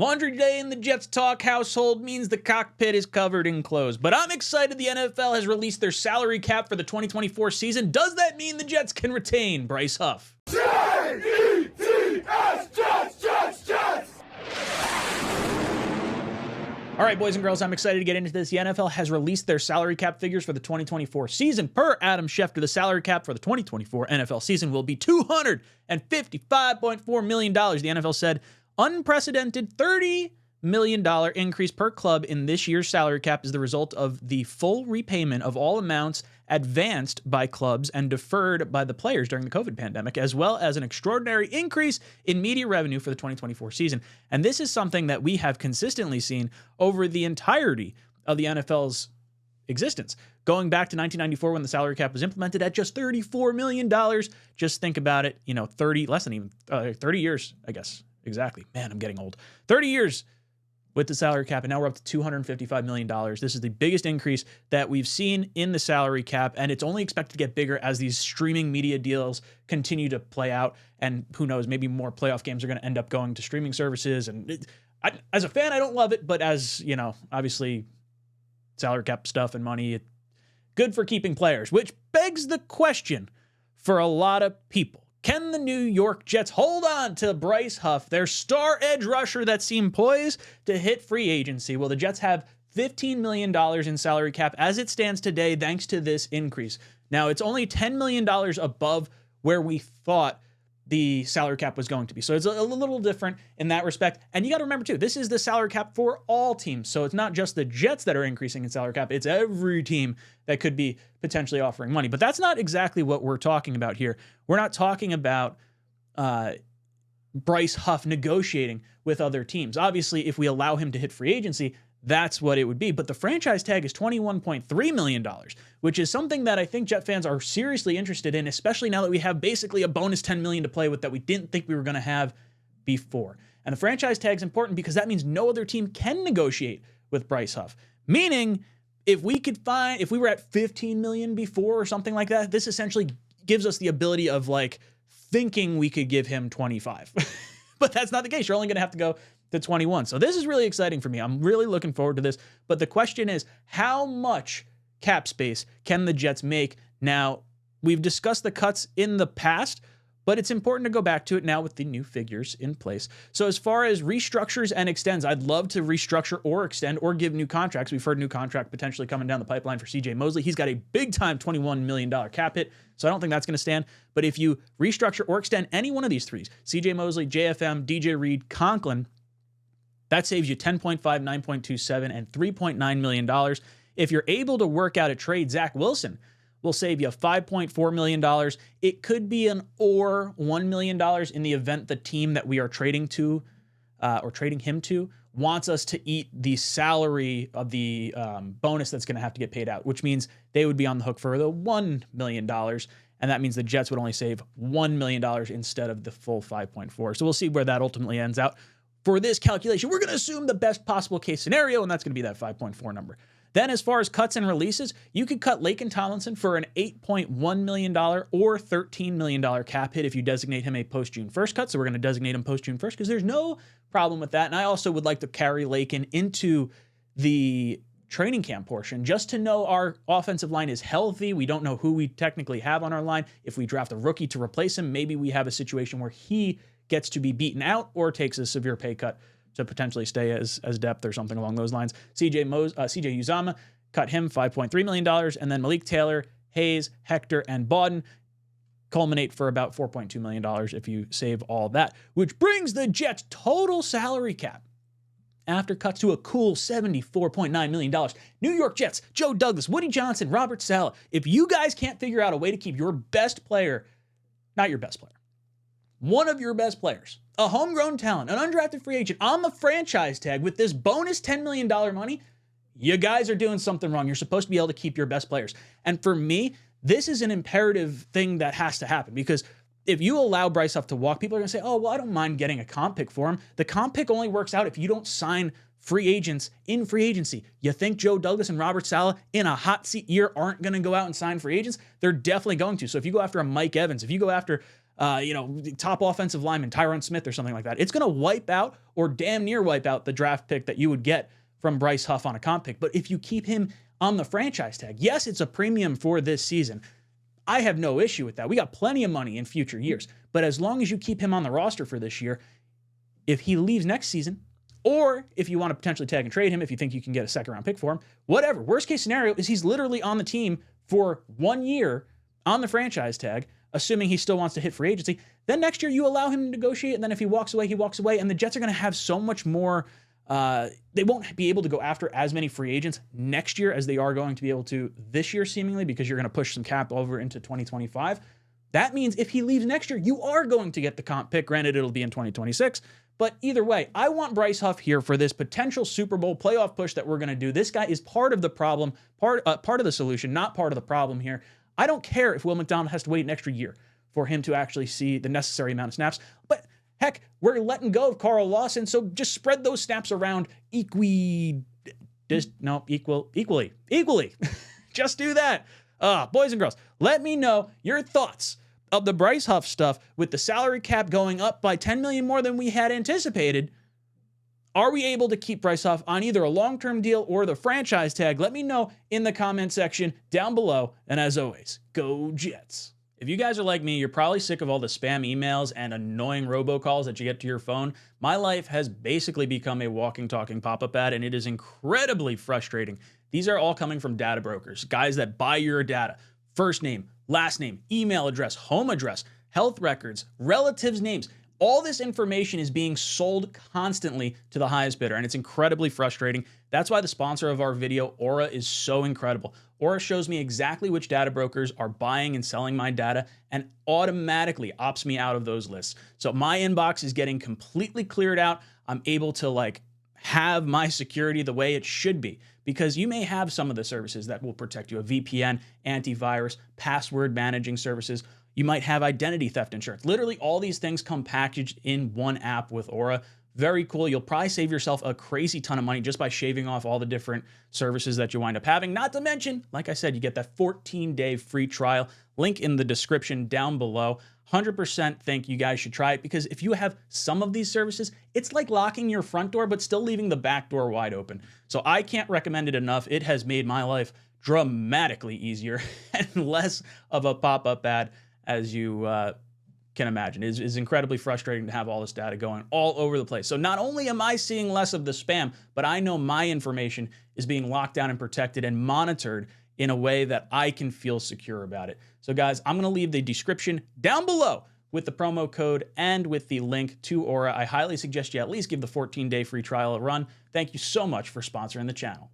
Laundry day in the Jets talk household means the cockpit is covered in clothes. But I'm excited the NFL has released their salary cap for the 2024 season. Does that mean the Jets can retain Bryce Huff? Jets, Jets, Jets! All right, boys and girls, I'm excited to get into this. The NFL has released their salary cap figures for the 2024 season. Per Adam Schefter, the salary cap for the 2024 NFL season will be $255.4 million. The NFL said unprecedented $30 million increase per club in this year's salary cap is the result of the full repayment of all amounts advanced by clubs and deferred by the players during the COVID pandemic, as well as an extraordinary increase in media revenue for the 2024 season. And this is something that we have consistently seen over the entirety of the NFL's existence. Going back to 1994 when the salary cap was implemented at just $34 million. Just think about it, 30 years, I guess. Exactly. Man, I'm getting old. 30 years with the salary cap, and now we're up to $255 million. This is the biggest increase that we've seen in the salary cap, and it's only expected to get bigger as these streaming media deals continue to play out. And who knows, maybe more playoff games are going to end up going to streaming services. And as a fan, I don't love it, but as, obviously salary cap stuff and money, good for keeping players, which begs the question for a lot of people. Can the New York Jets hold on to Bryce Huff, their star edge rusher that seemed poised to hit free agency? Well, the Jets have $15 million in salary cap as it stands today, thanks to this increase. Now, it's only $10 million above where we thought the salary cap was going to be. So it's a little different in that respect. And you got to remember, too, this is the salary cap for all teams. So it's not just the Jets that are increasing in salary cap. It's every team that could be potentially offering money. But that's not exactly what we're talking about here. We're not talking about Bryce Huff negotiating with other teams. Obviously, if we allow him to hit free agency, that's what it would be. But the franchise tag is $21.3 million, which is something that I think Jet fans are seriously interested in, especially now that we have basically a bonus $10 million to play with that we didn't think we were going to have before. And the franchise tag is important because that means no other team can negotiate with Bryce Huff. Meaning, if we were at 15 million before or something like that, this essentially gives us the ability of thinking we could give him 25. But that's not the case. You're only going to have to go to 21. So this is really exciting for me. I'm really looking forward to this. But the question is, how much cap space can the Jets make? Now, we've discussed the cuts in the past, but it's important to go back to it now with the new figures in place. So as far as restructures and extends, I'd love to restructure or extend or give new contracts. We've heard new contract potentially coming down the pipeline for CJ Mosley. He's got a big-time $21 million cap hit, so I don't think that's going to stand. But if you restructure or extend any one of these threes, CJ Mosley, JFM, DJ Reed, Conklin, that saves you $10.5, $9.27, and $3.9 million. If you're able to work out a trade, Zach Wilson will save you $5.4 million. It could be an or $1 million in the event the team that we are trading to or trading him to wants us to eat the salary of the bonus that's going to have to get paid out, which means they would be on the hook for the $1 million. And that means the Jets would only save $1 million instead of the full 5.4. So we'll see where that ultimately ends out. For this calculation, we're going to assume the best possible case scenario, and that's going to be that 5.4 number. Then as far as cuts and releases, you could cut Laken Tomlinson for an $8.1 million or $13 million cap hit if you designate him a post-June 1st cut. So we're going to designate him post-June 1st because there's no problem with that. And I also would like to carry Laken into the training camp portion just to know our offensive line is healthy. We don't know who we technically have on our line. If we draft a rookie to replace him, maybe we have a situation where he gets to be beaten out or takes a severe pay cut to potentially stay as depth or something along those lines. CJ Uzomah, cut him $5.3 million. And then Malik Taylor, Hayes, Hector, and Bawden culminate for about $4.2 million if you save all that, which brings the Jets' total salary cap after cuts to a cool $74.9 million. New York Jets, Joe Douglas, Woody Johnson, Robert Saleh. If you guys can't figure out a way to keep your best player, not your best player, one of your best players, a homegrown talent, an undrafted free agent on the franchise tag with this bonus $10 million money, you guys are doing something wrong. You're supposed to be able to keep your best players. And for me, this is an imperative thing that has to happen because if you allow Bryce Huff to walk, people are going to say, oh, well, I don't mind getting a comp pick for him. The comp pick only works out if you don't sign free agents in free agency. You think Joe Douglas and Robert Saleh in a hot seat year aren't going to go out and sign free agents? They're definitely going to. So if you go after a Mike Evans, if you go after top offensive lineman, Tyron Smith or something like that. It's going to wipe out or damn near wipe out the draft pick that you would get from Bryce Huff on a comp pick. But if you keep him on the franchise tag, yes, it's a premium for this season. I have no issue with that. We got plenty of money in future years. But as long as you keep him on the roster for this year, if he leaves next season, or if you want to potentially tag and trade him, if you think you can get a second round pick for him, whatever. Worst case scenario is he's literally on the team for 1 year on the franchise tag, assuming he still wants to hit free agency. Then next year you allow him to negotiate, and then if he walks away, he walks away. And the Jets are going to have so much more. They won't be able to go after as many free agents next year as they are going to be able to this year, seemingly, because you're going to push some cap over into 2025. That means if he leaves next year, you are going to get the comp pick. Granted, it'll be in 2026. But either way, I want Bryce Huff here for this potential Super Bowl playoff push that we're going to do. This guy is part of the problem, part of the solution, not part of the problem here. I don't care if Will McDonald has to wait an extra year for him to actually see the necessary amount of snaps. But heck, we're letting go of Carl Lawson, so just spread those snaps around equally. Just do that. Boys and girls, let me know your thoughts of the Bryce Huff stuff with the salary cap going up by $10 million more than we had anticipated. Are we able to keep Bryce Huff on either a long-term deal or the franchise tag? Let me know in the comment section down below. And as always, go Jets. If you guys are like me, you're probably sick of all the spam emails and annoying robocalls that you get to your phone. My life has basically become a walking, talking pop-up ad, and it is incredibly frustrating. These are all coming from data brokers, guys that buy your data. First name, last name, email address, home address, health records, relatives' names. All this information is being sold constantly to the highest bidder, and it's incredibly frustrating. That's why the sponsor of our video, Aura, is so incredible. Aura shows me exactly which data brokers are buying and selling my data and automatically opts me out of those lists. So my inbox is getting completely cleared out. I'm able to have my security the way it should be, because you may have some of the services that will protect you, a VPN, antivirus, password managing services. You might have identity theft insurance. Literally all these things come packaged in one app with Aura. Very cool. You'll probably save yourself a crazy ton of money just by shaving off all the different services that you wind up having. Not to mention, like I said, you get that 14-day free trial. Link in the description down below. 100% think you guys should try it, because if you have some of these services, it's like locking your front door but still leaving the back door wide open. So I can't recommend it enough. It has made my life dramatically easier and less of a pop-up ad, as you can imagine. It is incredibly frustrating to have all this data going all over the place. So not only am I seeing less of the spam, but I know my information is being locked down and protected and monitored in a way that I can feel secure about it. So guys, I'm going to leave the description down below with the promo code and with the link to Aura. I highly suggest you at least give the 14-day free trial a run. Thank you so much for sponsoring the channel.